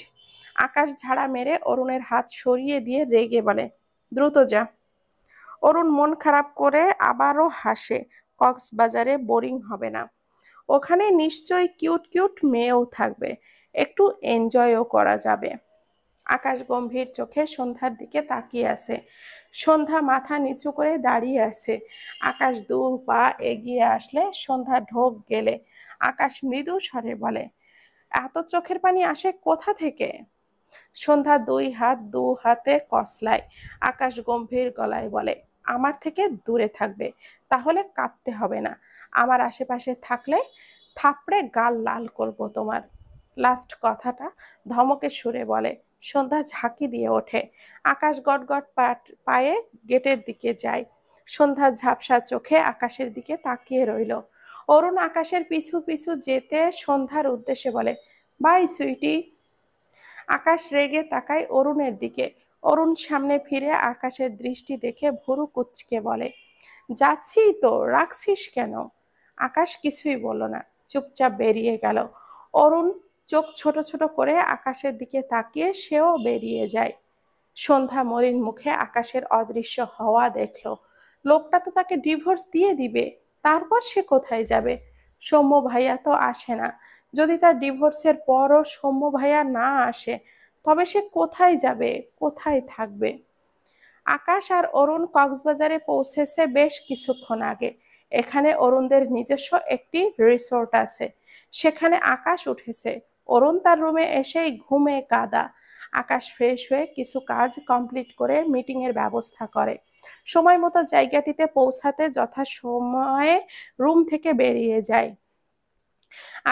আকাশ ঝাড়া মেরে অরুণের হাত সরিয়ে দিয়ে রেগে বলে, দ্রুত যা। অরুণ মন খারাপ করে আবারও হাসে। কক্সবাজারে বোরিং হবে না, ওখানে নিশ্চয়ই কিউট কিউট মেয়েও থাকবে, একটু এনজয়ও করা যাবে। আকাশ গম্ভীর চোখে সন্ধ্যার দিকে তাকিয়ে আছে। সন্ধ্যা মাথা নিচু করে দাঁড়িয়ে আছে। আকাশ 2 পা এগিয়ে আসলে সন্ধ্যা ঢোক গেলে আকাশ মৃদু স্বরে বলে, এত চোখের পানি আসে কোথা থেকে? সন্ধ্যা 2 হাত 2 হাতে কসলায়। আকাশ গম্ভীর গলায় বলে, আমার থেকে দূরে থাকবে, তাহলে কাঁদতে হবে না। আমার আশেপাশে থাকলে থাপড়ে গাল লাল করব তোমার। লাস্ট কথাটা ধমকের সুরে বলে। সন্ধ্যা ঝাঁকি দিয়ে ওঠে। আকাশ গটগট পায়ে গেটের দিকে যায়। সন্ধ্যা ঝাপসা চোখে আকাশের দিকে তাকিয়ে রইল। অরুণ আকাশের পিছু পিছু যেতে সন্ধ্যার উদ্দেশ্যে বলে, বাই সুইটি। আকাশ রেগে তাকায় অরুণের দিকে। অরুণ সামনে ফিরে আকাশের দৃষ্টি দেখে ভুরু কুঁচকে বলে, যাচ্ছি তো, রাখছিস কেন? আকাশ কিছুই বলল না, চুপচাপ বেরিয়ে গেল। অরুণ চোখ ছোট ছোট করে আকাশের দিকে তাকিয়ে সেও বেরিয়ে যায়। সন্ধ্যা মলিন মুখে আকাশের অদৃশ্য হওয়া দেখল। লোকটা তো তাকে ডিভোর্স দিয়ে দিবে, তারপর সে কোথায় যাবে? সৌম্য ভাইয়া তো আসে না। যদি তার ডিভোর্সের পরও সৌম্য ভাইয়া না আসে, তবে সে কোথায় যাবে, কোথায় থাকবে? আকাশ আর অরুণ কক্সবাজারে পৌঁছেছে বেশ কিছুক্ষণ আগে। এখানে অরুণদের নিজস্ব একটি রিসোর্ট আছে, সেখানে আকাশ উঠেছে। অরুণ তার রুমে এসেই ঘুমে কাদা। আকাশ ফ্রেশ হয়ে কিছু কাজ কমপ্লিট করে মিটিং এর ব্যবস্থা করে। সময় মতো জায়গাটিতে পৌঁছাতে যথাসময়ে রুম থেকে বেরিয়ে যায়।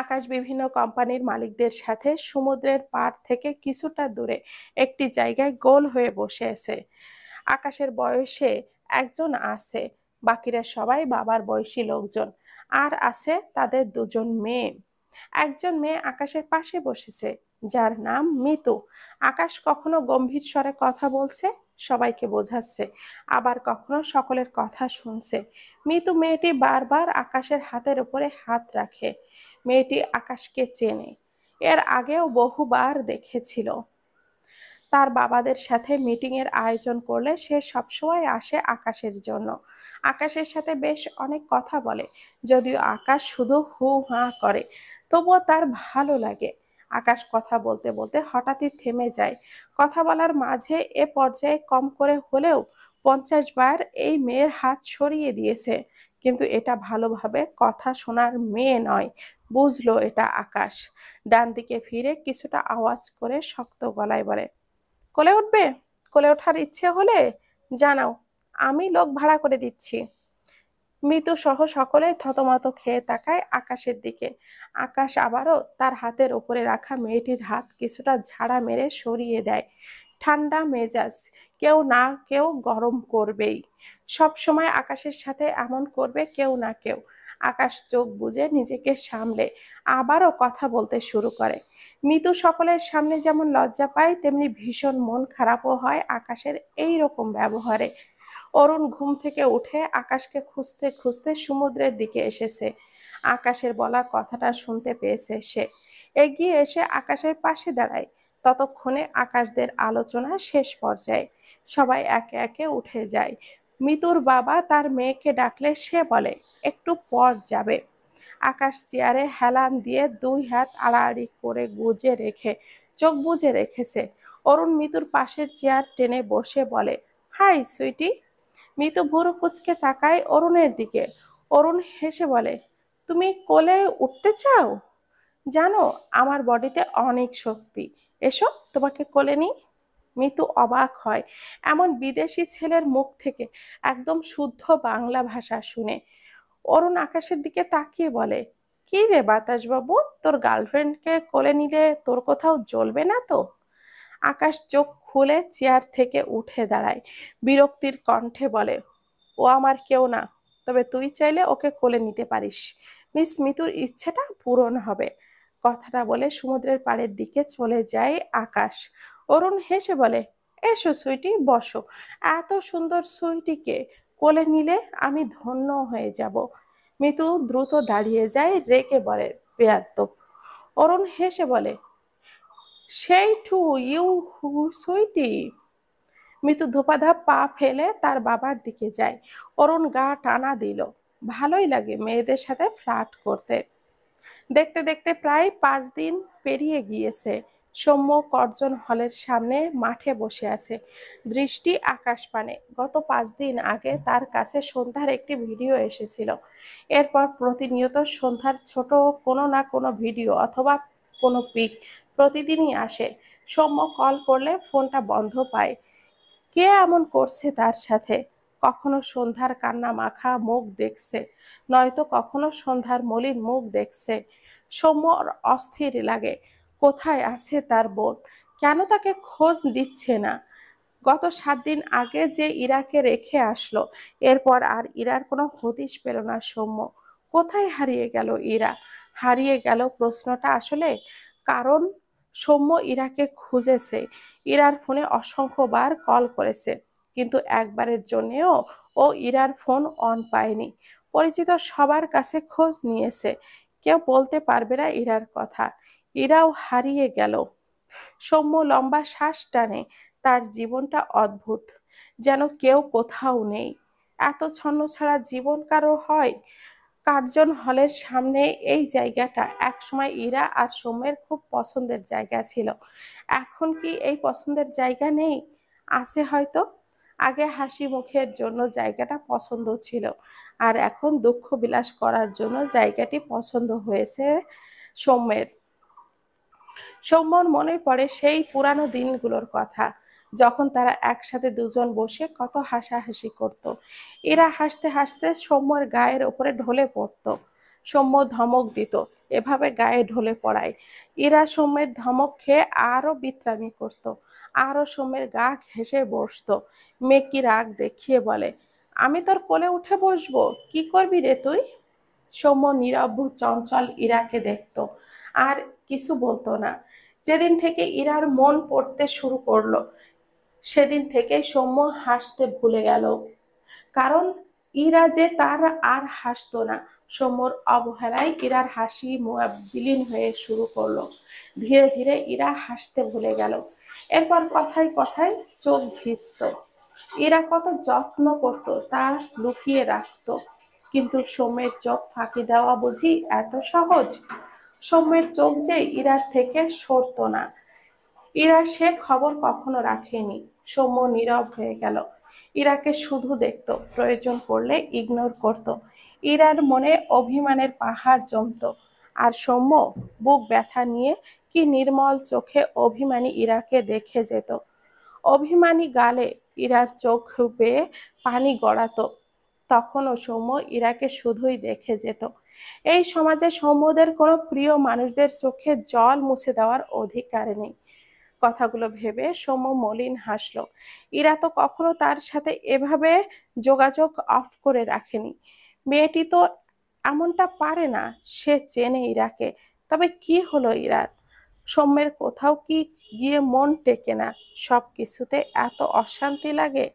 আকাশ বিভিন্ন কোম্পানির মালিকদের সাথে সমুদ্রের পাড় থেকে কিছুটা দূরে একটি জায়গায় গোল হয়ে বসে আছে। আকাশের বয়সে একজন আছে, বাকিরা সবাই বাবার বয়সী লোকজন। আর আছে তাদের 2 জন মেয়ে। একজন মেয়ে আকাশের পাশে বসেছে, যার নাম মিতু। আকাশ কখনো গম্ভীর স্বরে কথা বলছে, সবাইকে বোঝাচ্ছে, আবার কখনো সকলের কথা শুনছে। মিতু মেয়েটি বারবার আকাশের হাতের উপরে হাত রাখে। মেয়েটি আকাশকে চেনে, এর আগেও বহুবার দেখেছিল। তার বাবাদের সাথে মিটিং এর আয়োজন করলে সে সবসময় আসে আকাশের জন্য। আকাশের সাথে বেশ অনেক কথা বলে, যদিও আকাশ শুধু হু হা করে, তবুও তার ভালো লাগে। আকাশ কথা বলতে বলতে হঠাৎই থেমে যায়। কথা বলার মাঝে এ পর্যায়ে কম করে হলেও 50 বার এই মেয়ের হাত সরিয়ে দিয়েছে, কিন্তু এটা ভালোভাবে কথা শোনার মেয়ে নয়, বুঝলো এটা আকাশ। ডান দিকে ফিরে কিছুটা আওয়াজ করে শক্ত গলায় বলে, কোলে উঠবে? কোলে ওঠার ইচ্ছে হলে জানাও, আমি লোক ভাড়া করে দিচ্ছি। মৃত্যু সহ সকলে থতমত খেয়ে তাকায় আকাশের দিকে। আকাশ আবারও তার হাতের উপরে রাখা মেয়েটির হাত কিছুটা ঝাড়া মেরে সরিয়ে দেয়। ঠান্ডা মেজাজ, কেউ না কেউ গরম করবেই। সব সময় আকাশের সাথে এমন করবে কেউ না কেউ। আকাশ চোখ বুজে নিজেকে সামলে আবারও কথা বলতে শুরু করে। মৃত্যু সকলের সামনে যেমন লজ্জা পায়, তেমনি ভীষণ মন খারাপও হয় আকাশের এই রকম ব্যবহারে। অরুণ ঘুম থেকে উঠে আকাশকে খুঁজতে খুঁজতে সমুদ্রের দিকে এসেছে। আকাশের বলা কথাটা শুনতে পেয়েছে সে। এগিয়ে এসে আকাশের পাশে দাঁড়ায়। ততক্ষণে আকাশদের আলোচনা শেষ পর্যায়ে। সবাই একে একে উঠে যায়। মিতুর বাবা তার মেয়েকে ডাকলে সে বলে, একটু পর যাবে। আকাশ চেয়ারে হেলান দিয়ে 2 হাত আড়াআড়ি করে গুজে রেখে চোখ বুজে রেখেছে। অরুণ মিতুর পাশের চেয়ার টেনে বসে বলে, হাই সুইটি। মিতু ভুরু কুঁচকে তাকায় অরুণের দিকে। অরুণ হেসে বলে, তুমি কোলে উঠতে চাও? জানো আমার বডিতে অনেক শক্তি, এসো তোমাকে কোলে নিই। মিতু অবাক হয় এমন বিদেশি ছেলের মুখ থেকে একদম শুদ্ধ বাংলা ভাষা শুনে। অরুণ আকাশের দিকে তাকিয়ে বলে, কি রে বাতাস বাবু, তোর গার্লফ্রেন্ডকে কোলে নিলে তোর কোথাও জ্বলবে না তো? আকাশ চোখ খুলে চেয়ার থেকে উঠে দাঁড়ায়। বিরক্তির কণ্ঠে বলে, ও আমার কেউ না, তবে তুই চাইলে ওকে কোলে নিতে পারিস। মিস মিতুর ইচ্ছেটা পূরণ হবে। কথাটা বলে সমুদ্রের পাড়ের দিকে চলে যায় আকাশ। অরুণ হেসে বলে, এসো সুইটি, বসো। এত সুন্দর সুইটিকে কোলে নিলে আমি ধন্য হয়ে যাব। মিতু দ্রুত দাঁড়িয়ে যায়, রেগে বলে, বেয়াদ্দপ। অরুণ হেসে বলে, সেই টু ইউ হু সুইটি। মিতু ধোপাধাপ পা ফেলে তার বাবার দিকে যায়। অরুণ গা টানা দিল। ভালোই লাগে মেয়েদের সাথে ফ্লার্ট করতে। দেখতে দেখতে প্রায় 5 দিন পেরিয়ে গিয়েছে। সৌম্য কর্জন হলের সামনে মাঠে বসে আছে, দৃষ্টি আকাশ পানে। গত 5 দিন আগে তার কাছে সন্ধ্যার একটি ভিডিও এসেছিল। এরপর প্রতিনিয়ত সন্ধ্যার ছোট কোনো না কোনো ভিডিও অথবা কোনো পিক প্রতিদিনই আসে। সৌম্য কল করলে ফোনটা বন্ধ পায়। কে এমন করছে তার সাথে? কখনো সন্ধ্যার কান্না মাখা মুখ দেখছে, নয়তো কখনো সন্ধ্যার মলিন মুখ দেখছে। সৌম্যর অস্থির লাগে। কোথায় আছে তার বোন? কেন তাকে খোঁজ দিচ্ছে না? গত 7 দিন আগে যে ইরাকে রেখে আসলো, এরপর আর ইরার কোনো হদিশ পেল না সৌম্য। কোথায় হারিয়ে গেল ইরা? হারিয়ে গেল প্রশ্নটা আসলে কারণ সৌম্য ইরাকে খুঁজেছে। ইরার ফোনে অসংখ্যবার কল করেছে, কিন্তু একবারের জন্যেও ও ইরার ফোন অন পায়নি। পরিচিত সবার কাছে খোঁজ নিয়েছে, কেউ বলতে পারবে না ইরার কথা। ইরাও হারিয়ে গেল। সৌম্য লম্বা শ্বাস টানে। তার জীবনটা অদ্ভুত, যেন কেউ কোথাও নেই। এত ছন্নছাড়া জীবন কারো হয়? কার্জন হলের সামনে এই জায়গাটা একসময় ইরা আর সৌম্যের খুব পছন্দের জায়গা ছিল। এখন কি এই পছন্দের জায়গা নেই? আছে হয়তো। আগে হাসি মুখের জন্য জায়গাটা পছন্দ ছিল, আর এখন দুঃখ বিলাস করার জন্য জায়গাটি পছন্দ হয়েছে সৌম্যের। সৌম্যর মনে পড়ে সেই পুরানো দিনগুলোর কথা, যখন তারা একসাথে দুজন বসে কত হাসাহাসি করত। এরা হাসতে হাসতে সৌম্যর গায়ের ওপরে ঢলে পড়ত। সৌম্য ধমক দিত, এভাবে গায়ে ঢলে পড়ায়। এরা সৌম্যের ধমক খেয়ে আরো বিশ্রামি করত, আরো সৌম্যের গা ঘেঁষে বসতো। মেকি রাগ দেখিয়ে বলে, আমি তোর কোলে উঠে বসবো, কি করবি রে তুই? সৌম্য নীরব চঞ্চল ইরাকে দেখত, আর কিছু বলতো না। যেদিন থেকে ইরার মন পড়তে শুরু করলো, সেদিন থেকে সৌম্য হাসতে ভুলে গেল। কারণ ইরা যে তার আর হাসতো না। সৌম্যর অবহেলায় ইরার হাসি বিলীন হয়ে শুরু করলো। ধীরে ধীরে ইরা হাসতে ভুলে গেল। এরপর কথায় কথায় চোখ ভিজত। এরা কত যত্ন করত তা লুকিয়ে রাখতো, কিন্তু সৌম্যের চোখ ফাঁকি দেওয়া বুঝি এত সহজ? সৌম্যের চোখ যে ইরার থেকে সরতো না। ইরা সে খবর কখনো রাখেনি। সৌম্য নীরব হয়ে গেল। ইরাকে শুধু দেখতো, প্রয়োজন পড়লে ইগনোর করত। ইরার মনে অভিমানের পাহাড় জমতো। আর সৌম্য বুক ব্যথা নিয়ে কি নির্মল চোখে অভিমানী ইরাকে দেখে যেত। অভিমানী গালে ইরার চোখ বেয়ে পানি গড়াতো। তখনও সৌম্য ইরাকে শুধুই দেখে যেত। এই সমাজে সৌম্যদের কোনো প্রিয় মানুষদের চোখে জল মুছে দেওয়ার অধিকার নেই। কথাগুলো ভেবে সৌম্য মলিন হাসল। ইরা তো কখনো তার সাথে এভাবে যোগাযোগ অফ করে রাখেনি। মেয়েটি তো এমনটা পারে না। সে চেনে ইরাকে। তবে কি হলো ইরার? সৌম্যের কোথাও কি গিয়ে মন টেকে না? সব কিছুতে এত অশান্তি লাগে।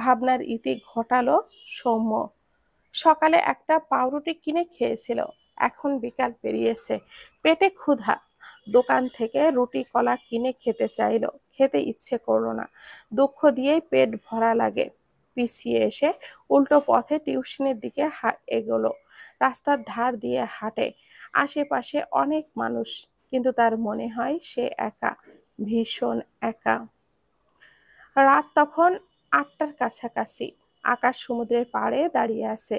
ভাবনার ইতি ঘটালো সৌম্য। সকালে একটা পাউরুটি কিনে খেয়েছিল। এখন বিকাল পেরিয়েছে, পেটে ক্ষুধা। দোকান থেকে রুটি কলা কিনে খেতে চাইলো, খেতে ইচ্ছে করলো না। দুঃখ দিয়েই পেট ভরা লাগে। পিছিয়ে এসে উল্টো পথে টিউশনের দিকে এগোলো। রাস্তার ধার দিয়ে হাঁটে। আশেপাশে অনেক মানুষ, কিন্তু তার মনে হয় সে একা, ভীষণ একা। রাত তখন ৮টার কাছাকাছি। আকাশ সমুদ্রের পাড়ে দাঁড়িয়ে আছে।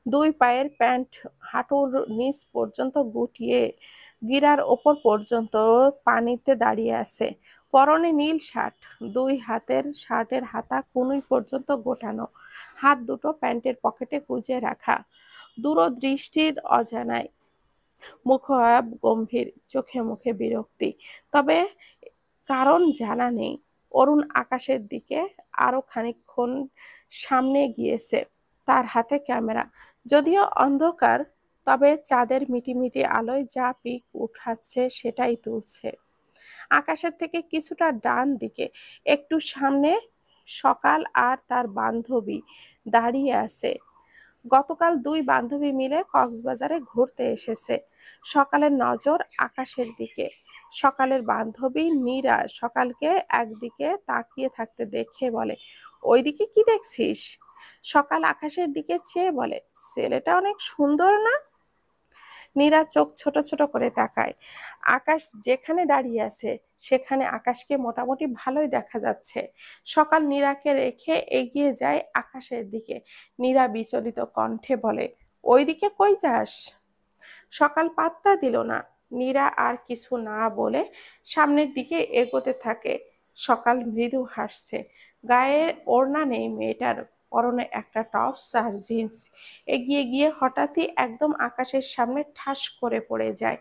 দুই পায়ের প্যান্ট হাঁটুর নিচ পর্যন্ত গুটিয়ে গিরার ওপর পর্যন্ত পানিতে দাঁড়িয়ে আছে। পরনে নীল শার্ট, দুই হাতের শার্টের হাতা কনুই পর্যন্ত গোটানো, হাত দুটো প্যান্টের পকেটে গুজে রাখা। দূরদৃষ্টির অজানায়, মুখভাব গম্ভীর, চোখে মুখে বিরক্তি। তবে কারণ জানা নেই। অরুণ আকাশের দিকে আরো খানিকক্ষণ সামনে গিয়েছে। তার হাতে ক্যামেরা, যদিও অন্ধকার, তবে চাঁদের মিটিমিটি আলোয় যা পিক উঠাচ্ছে সেটাই তুলছে। আকাশের থেকে কিছুটা ডান দিকে একটু সামনে সকাল আর তার বান্ধবী দাঁড়িয়ে আছে। গতকাল দুই বান্ধবী মিলে কক্সবাজারে ঘুরতে এসেছে। সকালের নজর আকাশের দিকে। সকালের বান্ধবী নীরা সকালকে একদিকে তাকিয়ে থাকতে দেখে বলে, ওইদিকে কি দেখছিস? সকাল আকাশের দিকে চেয়ে বলে, ছেলেটা অনেক সুন্দর না? নীরা চোখ ছোট ছোট করে তাকায়। আকাশ যেখানে দাঁড়িয়ে আছে সেখানে আকাশকে মোটামুটি ভালোই দেখা যাচ্ছে। সকাল নীরাকে রেখে এগিয়ে যায় আকাশের দিকে। নীরা বিচলিত কণ্ঠে বলে, ওইদিকে কই যাস? সকাল পাত্তা দিল না। নীরা আর কিছু না বলে সামনের দিকে এগোতে থাকে। সকাল মৃদু হাসছে। গায়ে ওড়না নেই মেয়েটার, পরনে একটা টপস আর জিন্স। এগিয়ে গিয়ে হঠাৎই একদম আকাশের সামনে ঠাস করে পড়ে যায়।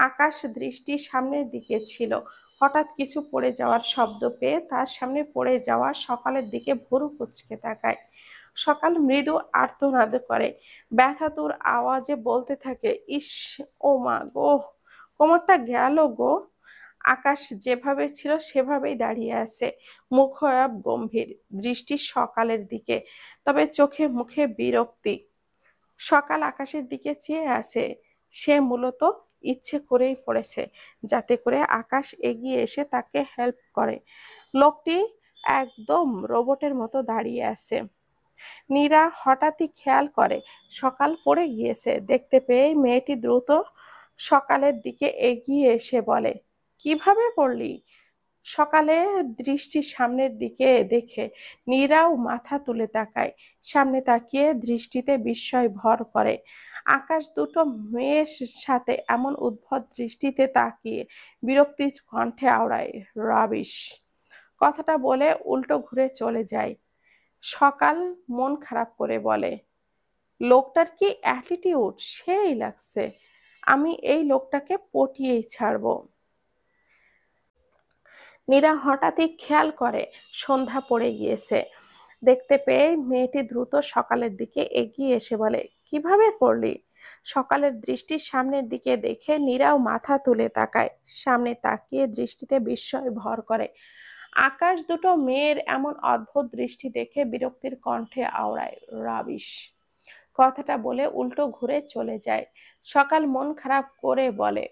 আকাশ দৃষ্টি সামনের দিকে ছিল। হঠাৎ কিছু পড়ে যাওয়ার শব্দ পেয়ে তার সামনে পড়ে যাওয়া সকালের দিকে ভুরু কুঁচকে তাকায়। সকাল মৃদু আর্তনাদ করে, ব্যথাতুর আওয়াজে বলতে থাকে, ইস, ও মা গো, কোমরটা গেল গো। আকাশ যেভাবে ছিল সেভাবেই দাঁড়িয়ে আছে, মুখয়াব গম্ভীর, দৃষ্টি সকালের দিকে, তবে চোখে মুখে বিরক্তি। সকাল আকাশের দিকে চেয়ে আছে। সে মূলত ইচ্ছে করেই পড়েছে, যাতে করে আকাশ এগিয়ে এসে তাকে হেল্প করে। লোকটি একদম রোবটের মতো দাঁড়িয়ে আছে। নীরা হঠাৎই খেয়াল করে সকাল পড়ে গিয়েছে। দেখতে পেয়ে মেয়েটি দ্রুত সকালের দিকে এগিয়ে এসে বলে, কিভাবে পড়লি? সকালে দৃষ্টি সামনের দিকে দেখে নীরাও মাথা তুলে তাকায়। সামনে তাকিয়ে দৃষ্টিতে বিস্ময় ভর করে। আকাশ দুটো মেয়ের সাথে এমন উদ্ভট দৃষ্টিতে তাকিয়ে বিরক্তির কণ্ঠে আওড়ায়, রাবিশ। কথাটা বলে উল্টো ঘুরে চলে যায়। সকাল মন খারাপ করে বলে, লোকটার কি অ্যাটিটিউড, সেই লাগছে। আমি এই লোকটাকে পটিয়েই ছাড়বো। নীরা হঠাৎই খেয়াল করে সন্ধ্যা পড়ে গিয়েছে। দেখতে পেয়ে মেয়েটি দ্রুত সকালের দিকে এগিয়ে এসে বলে, কিভাবে পড়লি? সকালের দৃষ্টি সামনের দিকে দেখে নীরাও মাথা তুলে তাকায়। সামনে তাকিয়ে দৃষ্টিতে বিস্ময় ভর করে। আকাশ দুটো মেয়ের এমন অদ্ভুত দৃষ্টি দেখে বিরক্তির কণ্ঠে আওড়ায়, রাবিশ। কথাটা বলে উল্টো ঘুরে চলে যায়। সকাল মন খারাপ করে বলে,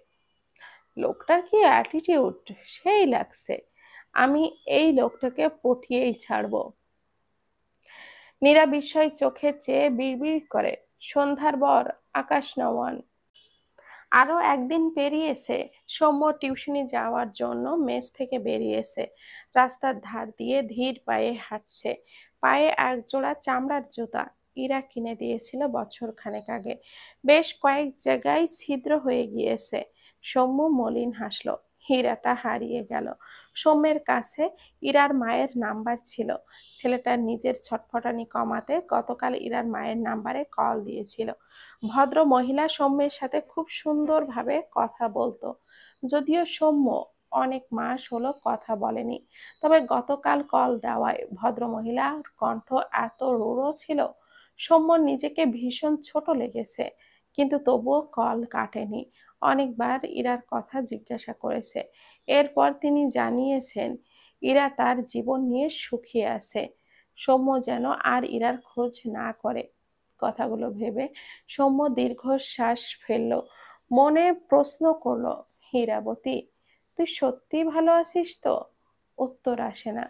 লোকটার কি অ্যাটিটিউড, সেই লাগছে। আমি এই লোকটাকে পটিয়েই ছাড়বো। নীরা বিস্ময় চোখে চেয়ে বিড়বিড় করে, সন্ধ্যার বর আকাশ নওয়ান। আরো একদিন পেরিয়েছে। সৌম্য টিউশনি যাওয়ার জন্য মেস থেকে বেরিয়েছে। রাস্তার ধার দিয়ে ধীর পায়ে হাঁটছে। পায়ে একজোড়া চামড়ার জুতা। ইরা কিনে দিয়েছিল বছর খানেক আগে। বেশ কয়েক জায়গায় ছিদ্র হয়ে গিয়েছে। সৌম্য মলিন হাসলো। হীরাটা হারিয়ে গেল। সৌম্যের কাছে ইরার মায়ের নাম্বার ছিল। ছেলেটার নিজের ছটফটানি কমাতে গতকাল ইরার মায়ের নাম্বারে কল দিয়েছিল। ভদ্র মহিলা সৌম্যের সাথে খুব সুন্দরভাবে কথা বলতো। যদিও সৌম্য অনেক মাস হলো কথা বলেনি, তবে গতকাল কল দেওয়ায় ভদ্র মহিলার কণ্ঠ এত রূঢ় ছিল, সৌম্যর নিজেকে ভীষণ ছোট লেগেছে। কিন্তু তবুও কল কাটেনি। অনেকবার ইরার কথা জিজ্ঞাসা করেছে। এরপর তিনি জানিয়েছেন ইরা তার জীবন নিয়ে সুখী আছে। সৌম্য যেন আর ইরার খোঁজ না করে। কথাগুলো ভেবে সৌম্য দীর্ঘশ্বাস ফেলল। মনে প্রশ্ন করলো, হীরাবতী, তুই সত্যি ভালো আছিস তো? উত্তর আসে না।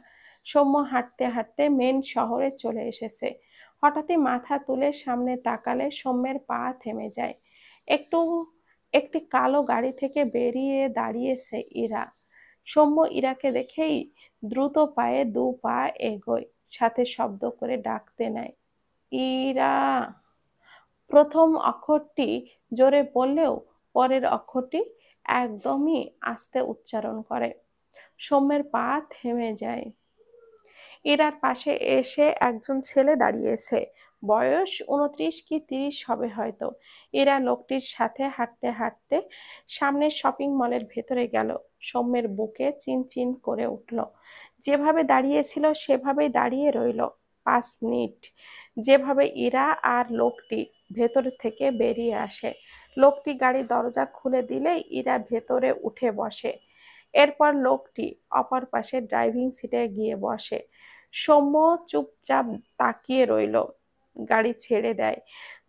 সৌম্য হাঁটতে হাঁটতে মেন শহরে চলে এসেছে। হঠাৎই মাথা তুলে সামনে তাকালে সৌম্যের পা থেমে যায়। একটু একটি কালো গাড়ি থেকে বেরিয়ে দাঁড়িয়েছে ইরা। সৌম্য ইরাকে দেখেই দ্রুত পায়ে 2 পা এগোয়, সাথে শব্দ করে ডাকতে নেয়, ইরা। প্রথম অক্ষরটি জোরে বললেও পরের অক্ষরটি একদমই আস্তে উচ্চারণ করে। সৌম্যের পা থেমে যায়। ইরার পাশে এসে একজন ছেলে দাঁড়িয়েছে। বয়স 29 কি 30 হবে হয়তো। ইরা লোকটির সাথে হাঁটতে হাঁটতে সামনের শপিং মলের ভেতরে গেল। সৌম্যের বুকে চিনচিন করে উঠল। যেভাবে দাঁড়িয়েছিল সেভাবেই দাঁড়িয়ে রইল 5 মিনিট। যেভাবে ইরা আর লোকটি ভেতর থেকে বেরিয়ে আসে। লোকটি গাড়ির দরজা খুলে দিলে ইরা ভেতরে উঠে বসে। এরপর লোকটি অপর পাশে ড্রাইভিং সিটে গিয়ে বসে। সৌম্য চুপচাপ তাকিয়ে রইল। গাড়ি ছেড়ে দেয়।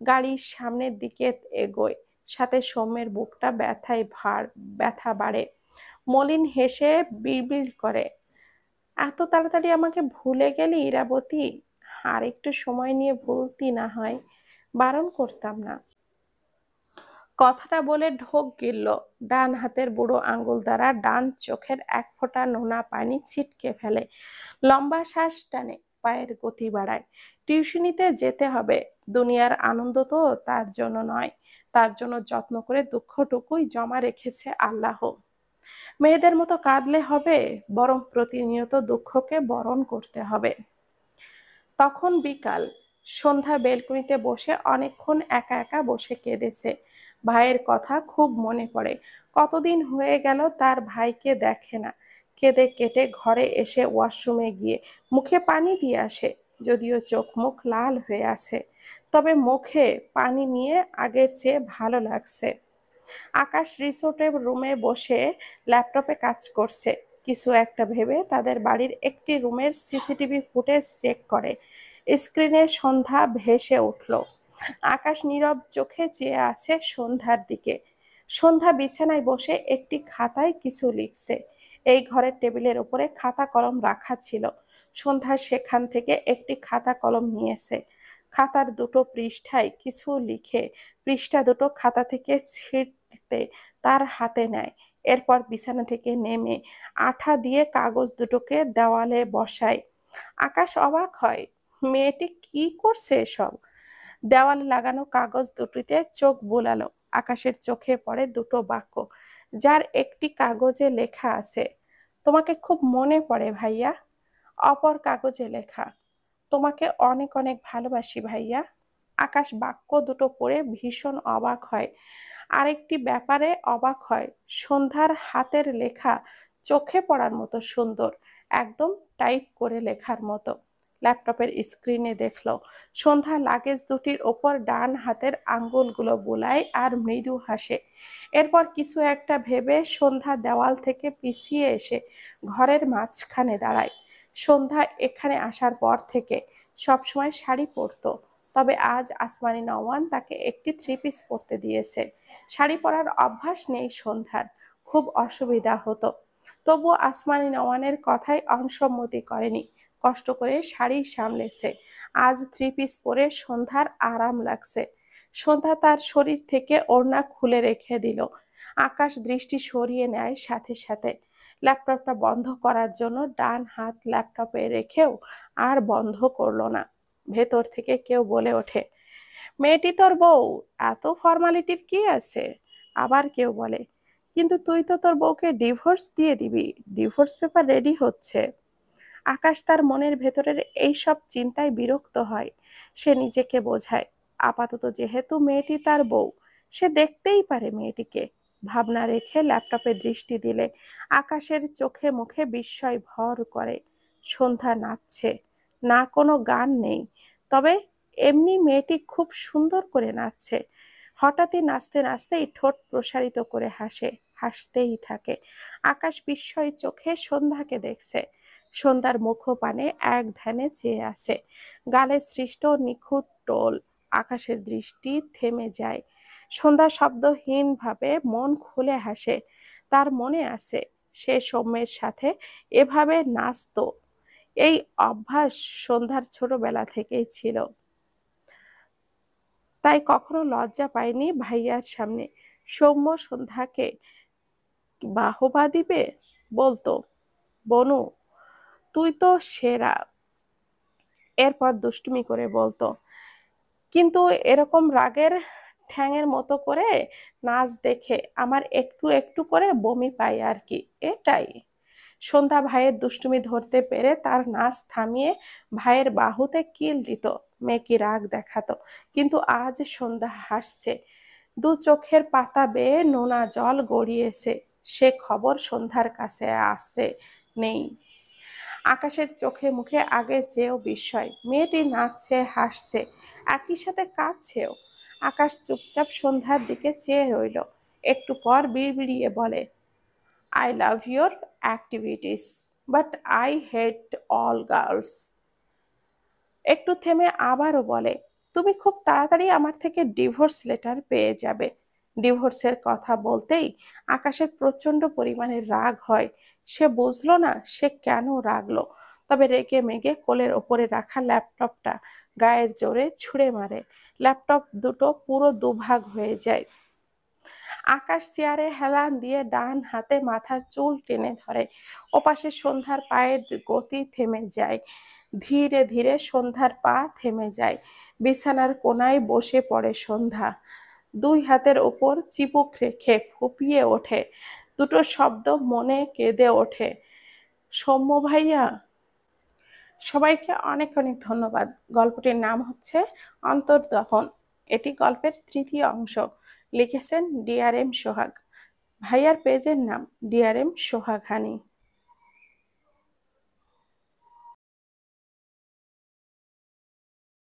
গাড়ির সামনের দিকে এগোয়। সাথে সৌম্যের বুকটা ব্যথা বাড়ে। মলিন হেসে বিড়বিড় করে, এত তাড়াতাড়ি আমাকে ভুলে গেলি ইরাবতী? আর একটু সময় নিয়ে ভুলতি না হয়, বারণ করতাম না। কথাটা বলে ঢোক গিলল। ডান হাতের বুড়ো আঙ্গুল দ্বারা ডান চোখের এক ফোঁটা নোনা পানি ছিটকে ফেলে। লম্বা শ্বাস টানে, পায়ের গতি বাড়ায়। টিউশনিতে যেতে হবে। দুনিয়ার আনন্দ তো তার জন্য নয়, তার জন্য যত্ন করে দুঃখটুকুই জমা রেখেছে আল্লাহ। মেয়েদের মতো কাঁদলে হবে, বরং প্রতিনিয়ত দুঃখকে বরণ করতে হবে। তখন বিকাল। সন্ধ্যা বেলকনিতে বসে অনেকক্ষণ একা একা বসে কেঁদেছে। ভাইয়ের কথা খুব মনে পড়ে। কতদিন হয়ে গেল তার ভাইকে দেখে না। কেঁদে কেটে ঘরে এসে ওয়াশরুমে গিয়ে মুখে পানি দিয়ে আসে। যদিও চোখ মুখ লাল হয়ে আছে, তবে মুখে পানি নিয়ে আগের চেয়ে ভালো লাগছে। আকাশ রিসোর্টের রুমে বসে ল্যাপটপে কাজ করছে। কিছু একটা ভেবে তাদের বাড়ির একটি রুমের সিসিটিভি ফুটেজ চেক করে। স্ক্রিনে সন্ধ্যা ভেসে উঠল। আকাশ নীরব চোখে চেয়ে আছে সন্ধ্যার দিকে। সন্ধ্যা বিছানায় বসে একটি খাতায় কিছু লিখছে। এই ঘরের টেবিলের উপরে খাতা কলম রাখা ছিল। সন্ধ্যা সেখান থেকে একটি খাতা কলম নিয়েছে। খাতার দুটো পৃষ্ঠায় কিছু লিখে পৃষ্ঠা দুটো খাতা থেকে ছিঁড়তে তার হাতে নেয়। এরপর বিছানা থেকে নেমে আঠা দিয়ে কাগজ দুটোকে দেওয়ালে বসায়। আকাশ অবাক হয়, মেয়েটি কি করছে এসব। দেওয়ালে লাগানো কাগজ দুটিতে চোখ বুলালো। আকাশের চোখে পড়ে দুটো বাক্য, যার একটি কাগজে লেখা আছে, তোমাকে খুব মনে পড়ে ভাইয়া। অপর কাগজে লেখা, তোমাকে অনেক অনেক ভালোবাসি ভাইয়া। আকাশ বাক্য দুটো পড়ে ভীষণ অবাক হয়। আরেকটি ব্যাপারে অবাক হয়, সন্ধ্যার হাতের লেখা চোখে পড়ার মতো সুন্দর, একদম টাইপ করে লেখার মতো। ল্যাপটপের স্ক্রিনে দেখলো সন্ধ্যা লাগেজ দুটির ওপর ডান হাতের আঙ্গুলগুলো বুলায় আর মৃদু হাসে। এরপর কিছু একটা ভেবে সন্ধ্যা দেওয়াল থেকে পিছিয়ে এসে ঘরের মাঝখানে দাঁড়ায়। সন্ধ্যা এখানে আসার পর থেকে সবসময় শাড়ি পরতো, তবে আজ আসমানি নওয়ান তাকে একটি 3 পিস পরতে দিয়েছে। শাড়ি পরার অভ্যাস নেই সন্ধ্যার, খুব অসুবিধা হতো। তবু আসমানি নওয়ানের কথায় অসম্মতি করেনি। কষ্ট করে শাড়ি সামলেছে। আজ 3 পিস পরে সন্ধ্যার আরাম লাগছে। সন্ধ্যা তার শরীর থেকে ওড়না খুলে রেখে দিল। আকাশ দৃষ্টি সরিয়ে নেয় সাথে সাথে। ল্যাপটপটা বন্ধ করার জন্য ডান হাত ল্যাপটপে রেখেও আর বন্ধ করলো না। ভেতর থেকে কেউ বলে ওঠে, মেয়েটি তোর বউ, এত ফর্মালিটির কি আছে? আবার কেউ বলে, কিন্তু তুই তো তোর বউকে ডিভোর্স দিয়ে দিবি, ডিভোর্স পেপার রেডি হচ্ছে। আকাশ তার মনের ভেতরের এই সব চিন্তায় বিরক্ত হয়। সে নিজেকে বোঝায়, আপাতত যেহেতু মেয়েটি তার বউ, সে দেখতেই পারে মেয়েটিকে। ভাবনা রেখে ল্যাপটপে দৃষ্টি দিলে আকাশের চোখে মুখে বিস্ময় ভর করে। সন্ধ্যা নাচছে, না কোনো গান নেই, তবে এমনি মেয়েটি খুব সুন্দর করে নাচছে। হঠাৎই নাচতে নাচতেই ঠোঁট প্রসারিত করে হাসে, হাসতেই থাকে। আকাশ বিস্ময় চোখে সন্ধ্যাকে দেখছে। সন্ধ্যার মুখপানে এক ধ্যানে চেয়ে আছে, গালে সৃষ্ট নিখুঁত টোল। আকাশের দৃষ্টি থেমে যায়। সন্ধ্যা শব্দহীনভাবে মন খুলে হাসে। তার মনে আছে সে সৌম্যের সাথে এভাবে নাচতো। এই অভ্যাস সন্ধ্যার ছোটবেলা থেকেই ছিল। তাই কখনো লজ্জা পায়নি ভাইয়ার সামনে। সৌম্য সন্ধ্যাকে বাহবা দিবে, বলতো, বনু তুই তো সেরা। এরপর দুষ্টুমি করে বলতো, কিন্তু এরকম রাগের ঠ্যাঙের মতো করে নাচ দেখে আমার একটু একটু করে বমি পাই আর কি, এটাই। সন্ধ্যা ভাইয়ের দুষ্টুমি ধরতে পেরে তার নাচ থামিয়ে ভাইয়ের বাহুতে কিল দিত। মেকি রাগ দেখাতো, কিন্তু আজ সন্ধ্যা হাসছে। দু চোখের পাতা বেয়ে নোনা জল গড়িয়েছে। সে খবর সন্ধ্যার কাছে আসে নেই। আকাশের চোখে মুখে আগের চেয়েও বিস্ময়। মেয়েটি নাচছে, হাসছে, একই সাথে কাঁদছেও। আকাশ চুপচাপ সন্ধ্যার দিকে চেয়ে রইল। একটু পর বিড়বিড়িয়ে বলে, I love your activities, but I hate all girls. একটু থেমে আবারও বলে, তুমি খুব তাড়াতাড়ি আমার থেকে ডিভোর্স লেটার পেয়ে যাবে। ডিভোর্সের কথা বলতেই আকাশের প্রচন্ড পরিমাণে রাগ হয়। সে বুঝলো না সে কেন রাগলো, তবে রেগে মেগে কোলের ওপরে রাখা ল্যাপটপটা গায়ের জোরে ছুঁড়ে মারে। ল্যাপটপ দুটো পুরো দুভাগ হয়ে যায়। আকাশ চেয়ারে হেলান দিয়ে ডান হাতে মাথার চুল টেনে ধরে। ওপাশে সন্ধ্যার পায়ের গতি থেমে যায়। ধীরে ধীরে সন্ধ্যার পা থেমে যায়। বিছানার কোনায় বসে পড়ে সন্ধ্যা। দুই হাতের ওপর চিবুক রেখে ফুপিয়ে ওঠে। দুটো শব্দ মনে কেঁদে ওঠে, সৌম্য ভাইয়া। সবাইকে অনেক অনেক ধন্যবাদ। গল্পটির নাম হচ্ছে অন্তর্দহন। এটি গল্পের তৃতীয় অংশ। লিখেছেন ডিআরএম সোহাগ। ভাইয়ার পেজের নাম ডিআরএম সোহাগ হানি।